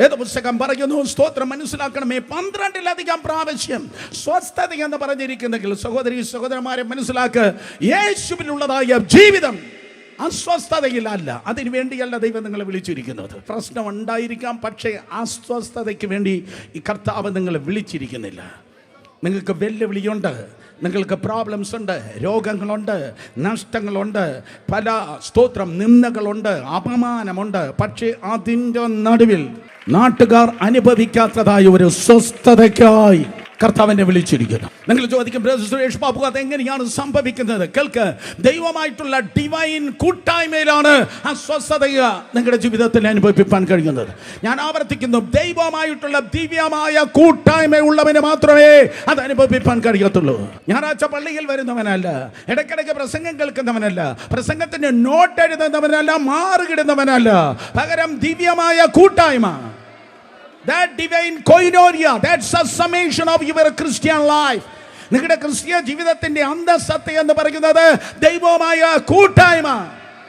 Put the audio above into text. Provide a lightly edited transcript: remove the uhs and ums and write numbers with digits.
വേദപുസ്തകം പറയുന്നു, സ്തോത്രം മനസ്സിലാക്കണമേ, 12-ലധികം പ്രാവശ്യം സ്വസ്ഥത എന്ന് പറഞ്ഞിരിക്കുന്നെങ്കിൽ സഹോദരി സഹോദരന്മാരെ മനസ്സിലാക്ക്, യേശുവിനുള്ളതായ ജീവിതം അസ്വസ്ഥതയിലല്ല. അതിനു വേണ്ടിയല്ല ദൈവം നിങ്ങളെ വിളിച്ചിരിക്കുന്നത്. പ്രശ്നം ഉണ്ടായിരിക്കാം, പക്ഷേ അസ്വസ്ഥതയ്ക്ക് വേണ്ടി ഈ കർത്താവ് നിങ്ങളെ വിളിച്ചിരിക്കുന്നില്ല. നിങ്ങൾക്ക് വെല്ലുവിളിയുണ്ട്, നിങ്ങൾക്ക് പ്രോബ്ലംസ് ഉണ്ട്, രോഗങ്ങളുണ്ട്, നഷ്ടങ്ങളുണ്ട്, പല സ്തോത്രം നിന്ദകളുണ്ട്, അപമാനമുണ്ട്. പക്ഷേ അതിൻ്റെ നടുവിൽ നാട്ടുകാർ അനുഭവിക്കാത്തതായ ഒരു സ്വസ്ഥതയ്ക്കായി കർത്താവിനെ വിളിച്ചിരിക്കുന്നു. നിങ്ങൾ ചോദിക്കും, സുരേഷ് ബാബു അതെങ്ങനെയാണ് സംഭവിക്കുന്നത്? കേൾക്ക്, ദൈവമായിട്ടുള്ള ഡിവൈൻ കൂട്ടായ്മയിലാണ് അസ്വസ്ഥത നിങ്ങളുടെ ജീവിതത്തിൽ അനുഭവിപ്പാൻ കഴിയുന്നത്. ഞാൻ ആവർത്തിക്കുന്നു, ദൈവമായിട്ടുള്ള ദിവ്യമായ കൂട്ടായ്മ ഉള്ളവന് മാത്രമേ അത് അനുഭവിപ്പാൻ കഴിയത്തുള്ളൂ. ഞായറാഴ്ച പള്ളിയിൽ വരുന്നവനല്ല, ഇടയ്ക്കിടയ്ക്ക് പ്രസംഗം കേൾക്കുന്നവനല്ല, പ്രസംഗത്തിന് നോട്ട് എഴുതുന്നവനല്ല, മാറുകിടുന്നവനല്ല, പകരം ദിവ്യമായ കൂട്ടായ്മ. That divine koinonia, that's a summation of your Christian life. നിങ്ങളുടെ ക്രിസ്തീയ ജീവിതത്തിന്റെ അന്തസ്സത്ത എന്ന് പറയുന്നത് ദൈവമായ കൂട്ടായ്മ.